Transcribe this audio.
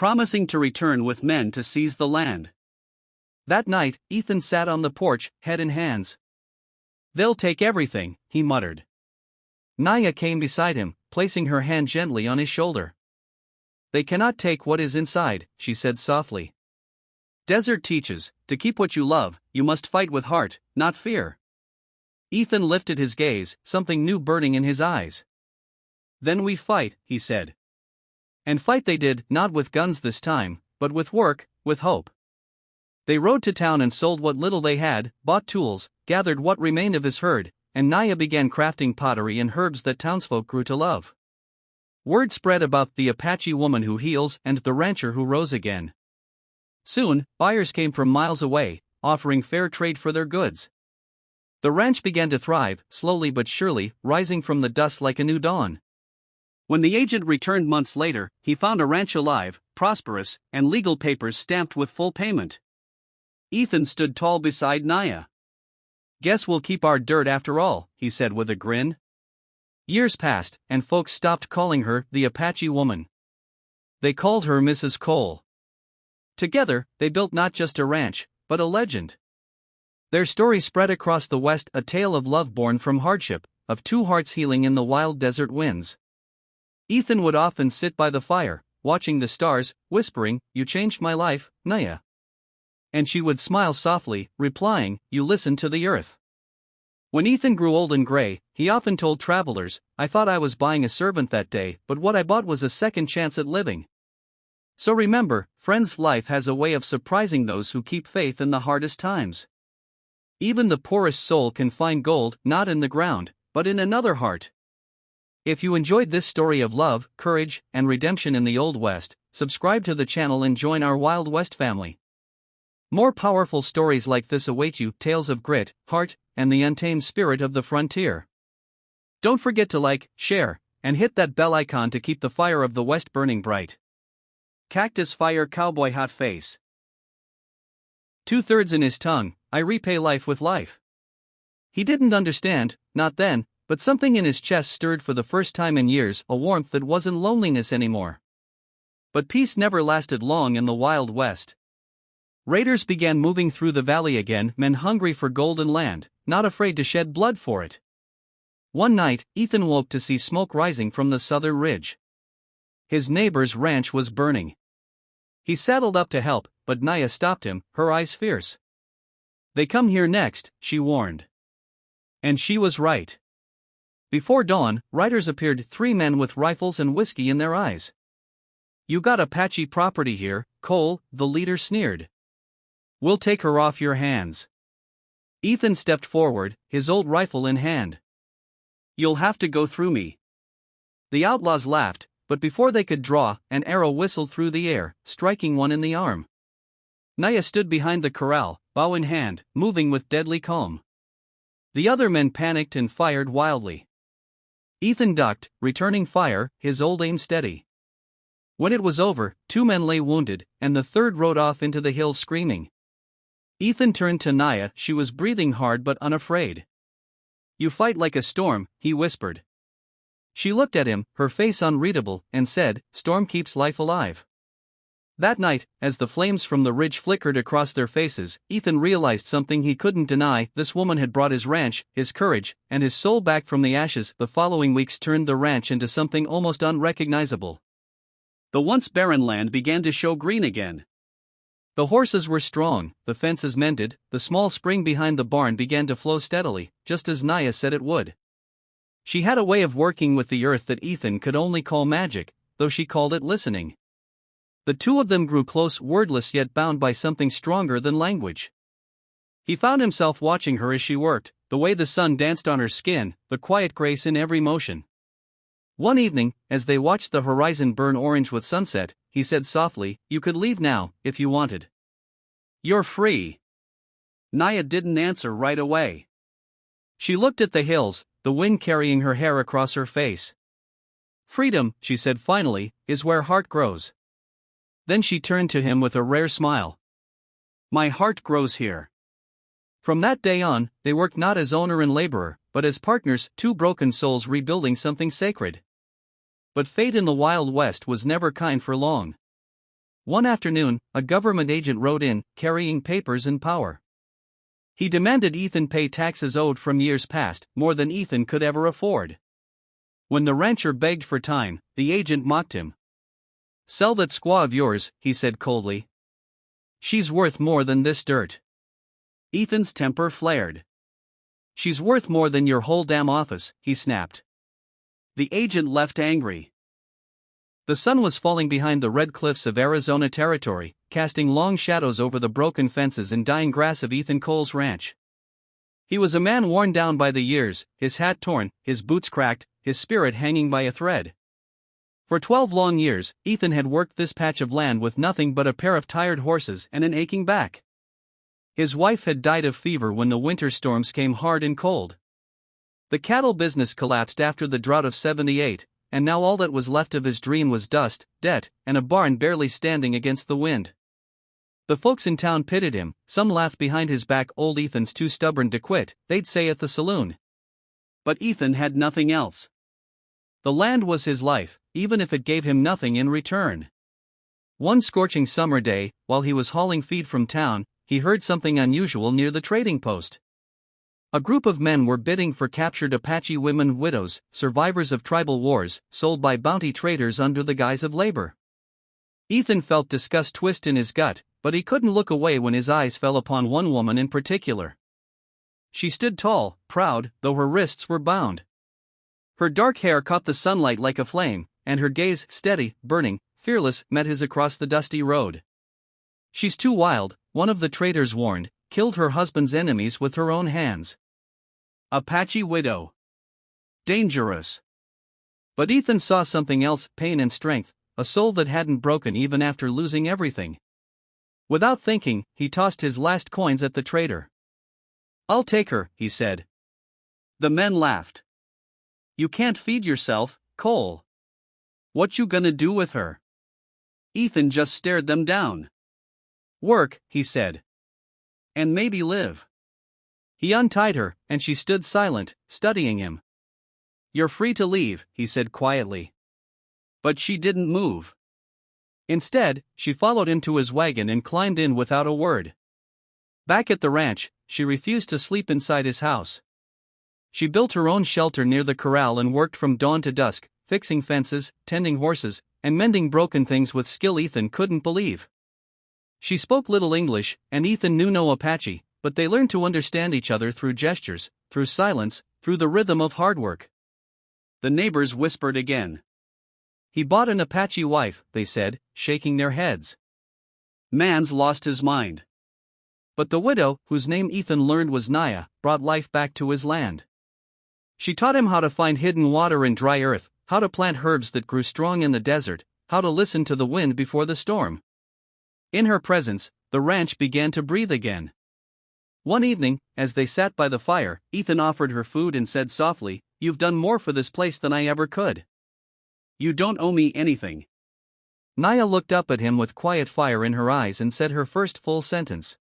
promising to return with men to seize the land. That night, Ethan sat on the porch, head in hands. "They'll take everything," he muttered. Naya came beside him, placing her hand gently on his shoulder. "They cannot take what is inside," she said softly. "Desert teaches, to keep what you love, you must fight with heart, not fear." Ethan lifted his gaze, something new burning in his eyes. "Then we fight," he said. And fight they did, not with guns this time, but with work, with hope. They rode to town and sold what little they had, bought tools, gathered what remained of his herd, and Naya began crafting pottery and herbs that townsfolk grew to love. Word spread about the Apache woman who heals and the rancher who rose again. Soon, buyers came from miles away, offering fair trade for their goods. The ranch began to thrive, slowly but surely, rising from the dust like a new dawn. When the agent returned months later, he found a ranch alive, prosperous, and legal papers stamped with full payment. Ethan stood tall beside Naya. "Guess we'll keep our dirt after all," he said with a grin. Years passed, and folks stopped calling her the Apache woman. They called her Mrs. Cole. Together, they built not just a ranch, but a legend. Their story spread across the West, a tale of love born from hardship, of two hearts healing in the wild desert winds. Ethan would often sit by the fire, watching the stars, whispering, "You changed my life, Naya." And she would smile softly, replying, "You listen to the earth." When Ethan grew old and gray, he often told travelers, "I thought I was buying a servant that day, but what I bought was a second chance at living." So remember, friends, life has a way of surprising those who keep faith in the hardest times. Even the poorest soul can find gold, not in the ground, but in another heart. If you enjoyed this story of love, courage, and redemption in the Old West, subscribe to the channel and join our Wild West family. More powerful stories like this await you, tales of grit, heart, and the untamed spirit of the frontier. Don't forget to like, share, and hit that bell icon to keep the fire of the West burning bright. Cactus Fire Cowboy Hot Face. 2/3 in his tongue, I repay life with life. He didn't understand, not then, but something in his chest stirred for the first time in years, a warmth that wasn't loneliness anymore. But peace never lasted long in the Wild West. Raiders began moving through the valley again, men hungry for golden land, not afraid to shed blood for it. One night, Ethan woke to see smoke rising from the southern ridge. His neighbor's ranch was burning. He saddled up to help, but Naya stopped him, her eyes fierce. "They come here next," she warned. And she was right. Before dawn, riders appeared, 3 men with rifles and whiskey in their eyes. "You got Apache property here, Cole," the leader sneered. "We'll take her off your hands." Ethan stepped forward, his old rifle in hand. "You'll have to go through me." The outlaws laughed, but before they could draw, an arrow whistled through the air, striking one in the arm. Naya stood behind the corral, bow in hand, moving with deadly calm. The other men panicked and fired wildly. Ethan ducked, returning fire, his old aim steady. When it was over, 2 men lay wounded, and the third rode off into the hills screaming. Ethan turned to Naya, she was breathing hard but unafraid. "You fight like a storm," he whispered. She looked at him, her face unreadable, and said, "Storm keeps life alive." That night, as the flames from the ridge flickered across their faces, Ethan realized something he couldn't deny. This woman had brought his ranch, his courage, and his soul back from the ashes. The following weeks turned the ranch into something almost unrecognizable. The once barren land began to show green again. The horses were strong, the fences mended, the small spring behind the barn began to flow steadily, just as Naya said it would. She had a way of working with the earth that Ethan could only call magic, though she called it listening. The two of them grew close, wordless yet bound by something stronger than language. He found himself watching her as she worked, the way the sun danced on her skin, the quiet grace in every motion. One evening, as they watched the horizon burn orange with sunset, he said softly, "You could leave now, if you wanted. You're free." Naya didn't answer right away. She looked at the hills, the wind carrying her hair across her face. "Freedom," she said finally, "is where heart grows." Then she turned to him with a rare smile. "My heart grows here." From that day on, they worked not as owner and laborer, but as partners, 2 broken souls rebuilding something sacred. But fate in the Wild West was never kind for long. One afternoon, a government agent rode in, carrying papers and power. He demanded Ethan pay taxes owed from years past, more than Ethan could ever afford. When the rancher begged for time, the agent mocked him. "Sell that squaw of yours," he said coldly. "She's worth more than this dirt." Ethan's temper flared. "She's worth more than your whole damn office," he snapped. The agent left angry. The sun was falling behind the red cliffs of Arizona Territory, casting long shadows over the broken fences and dying grass of Ethan Cole's ranch. He was a man worn down by the years, his hat torn, his boots cracked, his spirit hanging by a thread. For 12 long years, Ethan had worked this patch of land with nothing but a pair of tired horses and an aching back. His wife had died of fever when the winter storms came hard and cold. The cattle business collapsed after the drought of '78, and now all that was left of his dream was dust, debt, and a barn barely standing against the wind. The folks in town pitied him, some laughed behind his back. "Old Ethan's too stubborn to quit," they'd say at the saloon. But Ethan had nothing else. The land was his life, even if it gave him nothing in return. One scorching summer day, while he was hauling feed from town, he heard something unusual near the trading post. A group of men were bidding for captured Apache women widows, survivors of tribal wars, sold by bounty traders under the guise of labor. Ethan felt disgust twist in his gut, but he couldn't look away when his eyes fell upon one woman in particular. She stood tall, proud, though her wrists were bound. Her dark hair caught the sunlight like a flame, and her gaze, steady, burning, fearless, met his across the dusty road. "She's too wild," one of the traders warned, "killed her husband's enemies with her own hands." Apache widow. Dangerous. But Ethan saw something else, pain and strength, a soul that hadn't broken even after losing everything. Without thinking, he tossed his last coins at the trader. "I'll take her," he said. The men laughed. "You can't feed yourself, Cole. What you gonna do with her?" Ethan just stared them down. "Work," he said. "And maybe live." He untied her, and she stood silent, studying him. "You're free to leave," he said quietly. But she didn't move. Instead, she followed him to his wagon and climbed in without a word. Back at the ranch, she refused to sleep inside his house. She built her own shelter near the corral and worked from dawn to dusk, fixing fences, tending horses, and mending broken things with skill Ethan couldn't believe. She spoke little English, and Ethan knew no Apache, but they learned to understand each other through gestures, through silence, through the rhythm of hard work. The neighbors whispered again. "He bought an Apache wife," they said, shaking their heads. "Man's lost his mind." But the widow, whose name Ethan learned was Naya, brought life back to his land. She taught him how to find hidden water in dry earth, how to plant herbs that grew strong in the desert, how to listen to the wind before the storm. In her presence, the ranch began to breathe again. One evening, as they sat by the fire, Ethan offered her food and said softly, "You've done more for this place than I ever could. You don't owe me anything." Naya looked up at him with quiet fire in her eyes and said her first full sentence.